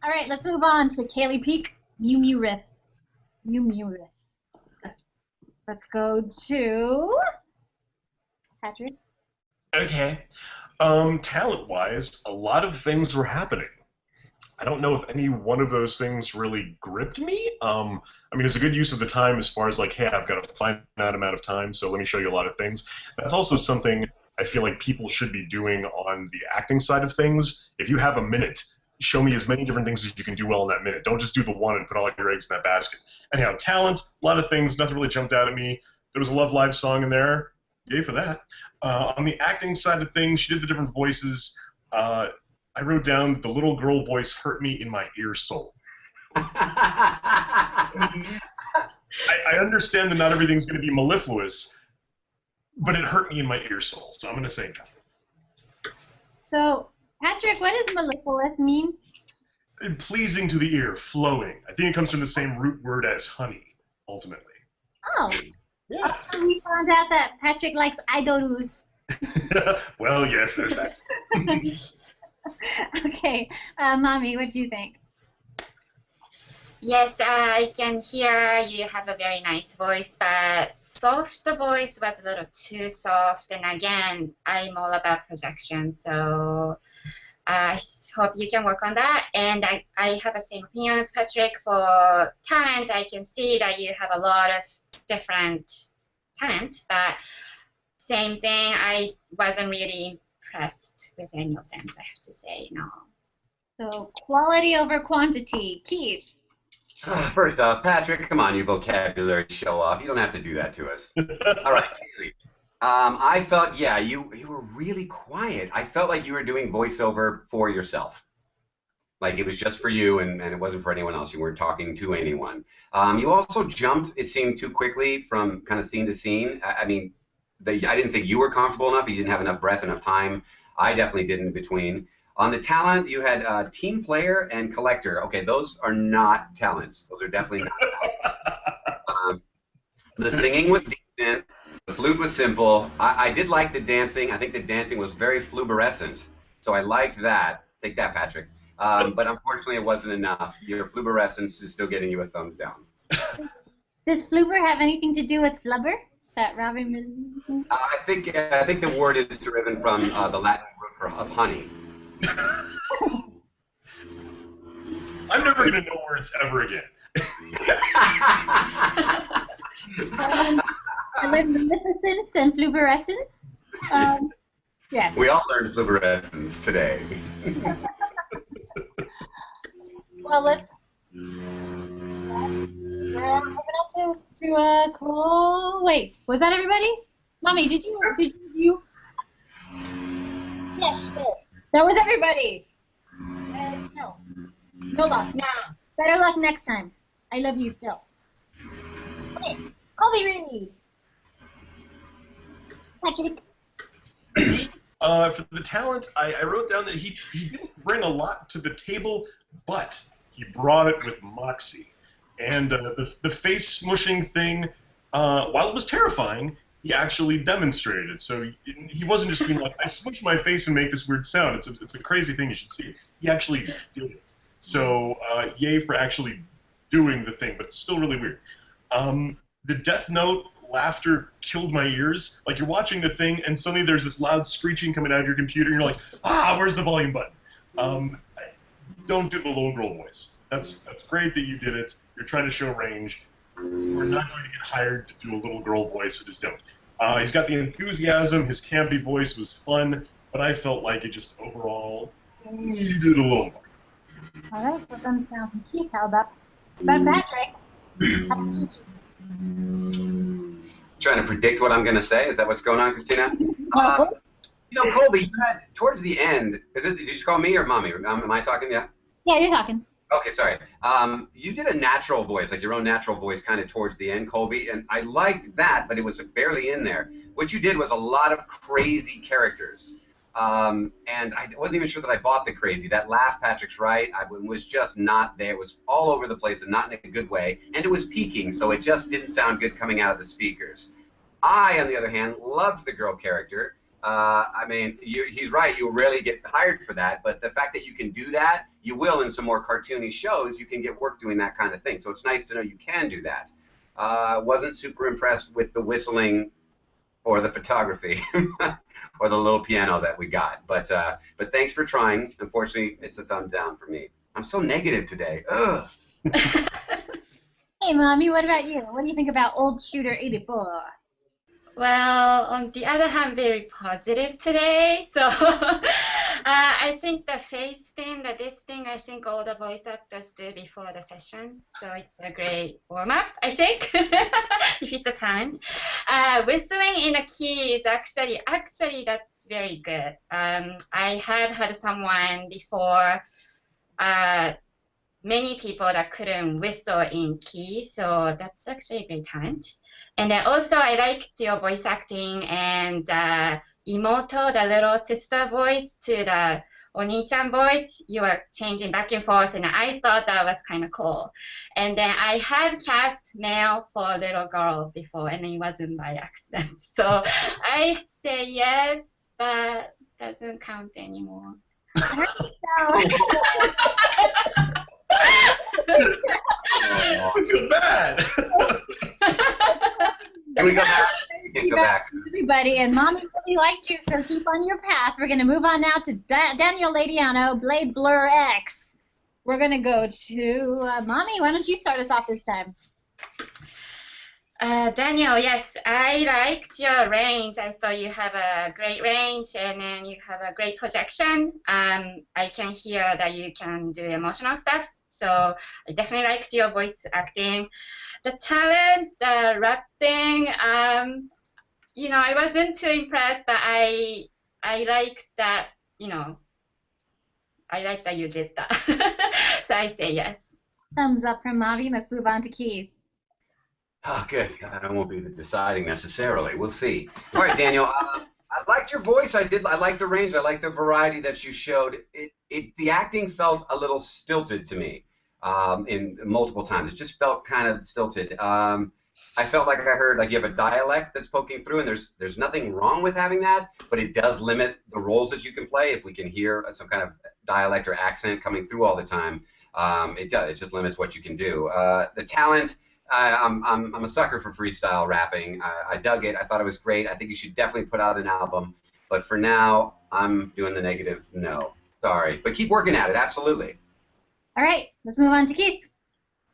All right, let's move on to Kaylee Peak, Mew Mew Riff. Mew Mew Riff. Let's go to Patrick. Okay. Talent-wise, a lot of things were happening. I don't know if any one of those things really gripped me. I mean, it's a good use of the time as far as like, hey, I've got a finite amount of time, so let me show you a lot of things. That's also something I feel like people should be doing on the acting side of things. If you have a minute, show me as many different things as you can do well in that minute. Don't just do the one and put all your eggs in that basket. Anyhow, talent, a lot of things, nothing really jumped out at me. There was a Love Live song in there. Yay for that. On the acting side of things, she did the different voices. I wrote down that the little girl voice hurt me in my ear soul. I understand that not everything's going to be mellifluous, but it hurt me in my ear soul, so I'm going to say no. So, Patrick, what does mellifluous mean? Pleasing to the ear, flowing. I think it comes from the same root word as honey, ultimately. Oh. Yeah. Also, we found out that Patrick likes idols. Well, yes, there's that. Okay, Mommy, what do you think? Yes, I can hear you have a very nice voice, but soft voice was a little too soft. And again, I'm all about projection, so I hope you can work on that. And I have the same opinion as Patrick. For talent, I can see that you have a lot of different talent, but same thing, I wasn't really impressed with any of them, so I have to say no. So, quality over quantity. Keith. First off, Patrick, come on, you vocabulary show off. You don't have to do that to us. All right, Kaylee. I felt, yeah, you were really quiet. I felt like you were doing voiceover for yourself. Like it was just for you and it wasn't for anyone else. You weren't talking to anyone. You also jumped, it seemed, too quickly from kind of scene to scene. I mean, I didn't think you were comfortable enough. You didn't have enough breath, enough time. I definitely didn't in between. On the talent, you had team player and collector. Okay, those are not talents. Those are definitely not talents. The singing was decent. The flute was simple. I did like the dancing. I think the dancing was very fluorescent. So I liked that. Take that, Patrick. But unfortunately, it wasn't enough. Your fluorescence is still getting you a thumbs down. Does flubber have anything to do with flubber? That Robin Williams? I think the word is derived from the Latin root of honey. I'm never going to know words ever again. I learned magnificence and fluorescence. Yes. We all learned fluorescence today. Well, let's. Moving on to Cole. Wait, was that everybody? Mommy, did you? Yes, you did. That was everybody. No. No luck. No. Better luck next time. I love you still. Okay, Colby Reed. Patrick. For the talent, I wrote down that he didn't bring a lot to the table, but he brought it with moxie. And the face smushing thing, while it was terrifying, he actually demonstrated it. So he wasn't just being like, I smush my face and make this weird sound. It's a crazy thing. You should see it. He actually did it. So yay for actually doing the thing, but it's still really weird. The Death Note laughter killed my ears. Like you're watching the thing, and suddenly there's this loud screeching coming out of your computer, and you're like, where's the volume button? Don't do the little girl voice. That's great that you did it. You're trying to show range. We're not going to get hired to do a little girl voice, so just don't. He's got the enthusiasm. His campy voice was fun, but I felt like it just overall needed a little more. All right, so thumbs down from Keith. How about Patrick? Trying to predict what I'm going to say? Is that what's going on, Christina? Colby, you had, towards the end, did you call me or Mommy? Am I talking yet? Yeah, you're talking. Okay, sorry. You did a natural voice, like your own natural voice kind of towards the end, Colby, and I liked that, but it was barely in there. What you did was a lot of crazy characters, and I wasn't even sure that I bought the crazy. That laugh, Patrick's right, was just not there. It was all over the place and not in a good way, and it was peaking, so it just didn't sound good coming out of the speakers. I, on the other hand, loved the girl character. I mean, he's right. You'll rarely get hired for that, but the fact that you can do that, you will in some more cartoony shows. You can get work doing that kind of thing. So it's nice to know you can do that. Wasn't super impressed with the whistling or the photography or the little piano that we got, but thanks for trying. Unfortunately, it's a thumbs down for me. I'm so negative today. Ugh. Hey, Mommy, what about you? What do you think about Old Shooter 84? Well, on the other hand, very positive today. So I think the face thing, this thing, I think all the voice actors do before the session. So it's a great warm-up, I think, if it's a talent. Whistling in a key is actually that's very good. I have had someone before, many people that couldn't whistle in key, so that's actually a great talent. And then also I liked your voice acting and Imoto, the little sister voice, to the Oni-chan voice. You were changing back and forth, and I thought that was kind of cool. And then I had cast male for a little girl before, and it wasn't by accident. So I say yes, but doesn't count anymore. So, I feel bad. Can we go back? You can go back. everybody, and Mommy really liked you, so keep on your path. We're going to move on now to Daniel Ladiano, Blade Blur X. We're going to go to Mommy. Why don't you start us off this time? Daniel, yes, I liked your range. I thought you have a great range, and then you have a great projection. I can hear that you can do emotional stuff, so I definitely liked your voice acting. The talent, the rap thing, you know, I wasn't too impressed, but I liked that, you know, I like that you did that. So I say yes. Thumbs up from Mavi. Let's move on to Keith. Oh, good. I won't be the deciding necessarily. We'll see. All right, Daniel. I liked your voice. I liked the range. I liked the variety that you showed. The acting felt a little stilted to me in multiple times. It just felt kind of stilted. I felt like I heard like you have a dialect that's poking through, and there's nothing wrong with having that, but it does limit the roles that you can play. If we can hear some kind of dialect or accent coming through all the time, it just limits what you can do. The talent. I'm a sucker for freestyle rapping. I dug it. I thought it was great. I think you should definitely put out an album. But for now, I'm doing the negative no. Sorry. But keep working at it. Absolutely. All right. Let's move on to Keith.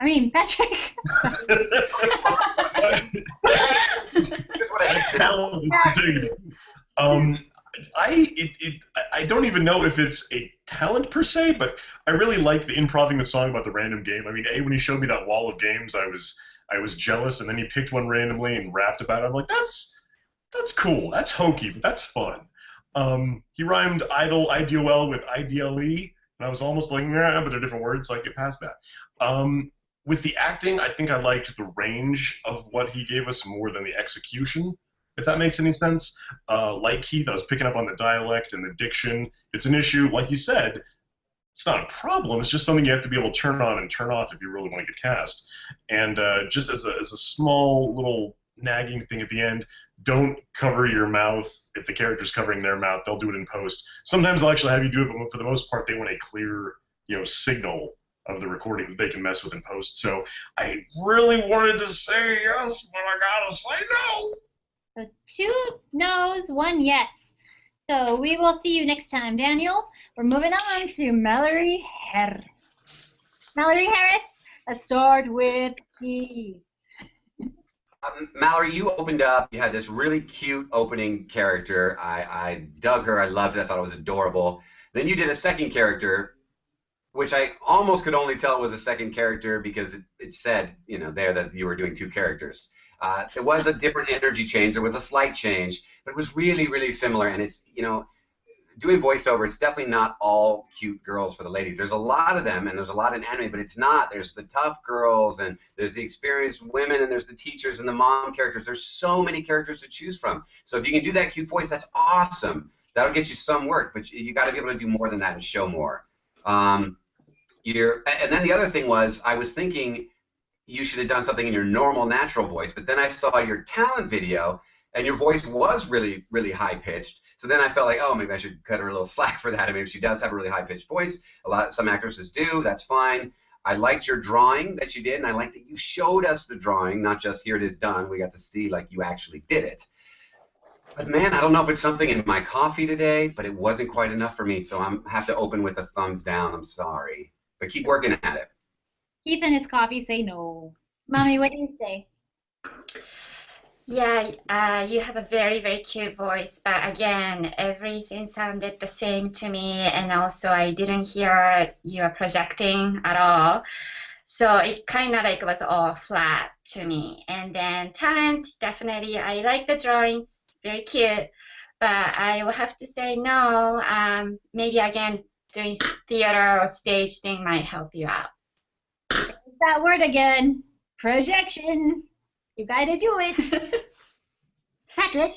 I mean, Patrick. I don't even know if it's a talent per se, but I really liked the improvising the song about the random game. I mean, when he showed me that wall of games, I was jealous, and then he picked one randomly and rapped about it. I'm like, that's cool. That's hokey, but that's fun. He rhymed IDOL with IDLE, and I was almost like, nah, but they're different words, so I get past that. With the acting, I think I liked the range of what he gave us more than the execution, if that makes any sense. Like Keith, I was picking up on the dialect and the diction. It's an issue, like you said, it's not a problem. It's just something you have to be able to turn on and turn off if you really want to get cast. And just as a small little nagging thing at the end, don't cover your mouth. If the character's covering their mouth, they'll do it in post. Sometimes they'll actually have you do it, but for the most part, they want a clear, signal of the recording that they can mess with in post. So I really wanted to say yes, but I gotta say no. So 2 no's, 1 yes. So we will see you next time, Daniel. We're moving on to Mallory Harris. Mallory Harris, let's start with Keith. Mallory, you opened up. You had this really cute opening character. I dug her. I loved it. I thought it was adorable. Then you did a second character, which I almost could only tell was a second character because it said, there that you were doing 2 characters. There was a different energy change. There was a slight change, but it was really, really similar. And it's, doing voiceover, it's definitely not all cute girls for the ladies. There's a lot of them, and there's a lot in anime, but it's not. There's the tough girls, and there's the experienced women, and there's the teachers and the mom characters. There's so many characters to choose from. So if you can do that cute voice, that's awesome. That'll get you some work, but you got to be able to do more than that and show more. And then the other thing was, I was thinking you should have done something in your normal, natural voice, but then I saw your talent video, And your voice was really, really high pitched. So then I felt like, oh, maybe I should cut her a little slack for that. I mean, she does have a really high pitched voice. Some actresses do. That's fine. I liked your drawing that you did, and I like that you showed us the drawing, not just here it is done. We got to see like you actually did it. But man, I don't know if it's something in my coffee today, but it wasn't quite enough for me. So I have to open with a thumbs down. I'm sorry, but keep working at it. Keith and his coffee say no. Mommy, what do you say? Yeah, you have a very, very cute voice, but again, everything sounded the same to me, and also I didn't hear you projecting at all. So it kind of like was all flat to me. And then talent, definitely, I like the drawings, very cute, but I will have to say no. Maybe again, doing theater or stage thing might help you out. That word again, projection. You gotta do it. Patrick?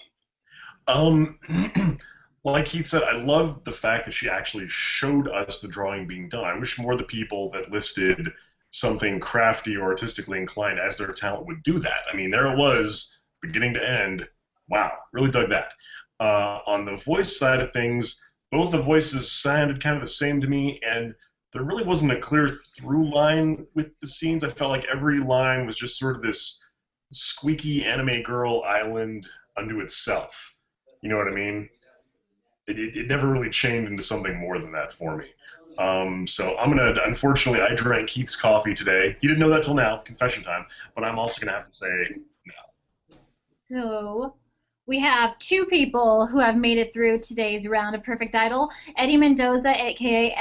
Like Keith said, I love the fact that she actually showed us the drawing being done. I wish more of the people that listed something crafty or artistically inclined as their talent would do that. I mean, there it was, beginning to end. Wow, really dug that. On the voice side of things, both the voices sounded kind of the same to me, and there really wasn't a clear through line with the scenes. I felt like every line was just sort of this squeaky anime girl island unto itself. You know what I mean? It never really chained into something more than that for me. So I'm going to, unfortunately, I drank Keith's coffee today. He didn't know that till now, confession time, but I'm also going to have to say no. So we have two people who have made it through today's round of Perfect Idol. Eddie Mendoza, a.k.a.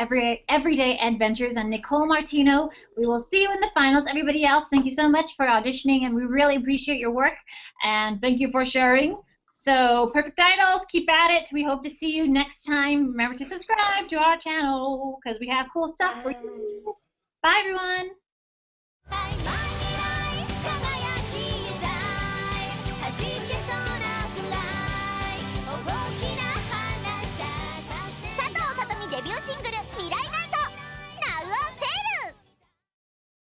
Everyday Adventures, and Nicole Martino. We will see you in the finals. Everybody else, thank you so much for auditioning, and we really appreciate your work, and thank you for sharing. So, Perfect Idols, keep at it. We hope to see you next time. Remember to subscribe to our channel because we have cool stuff for you. Bye, everyone.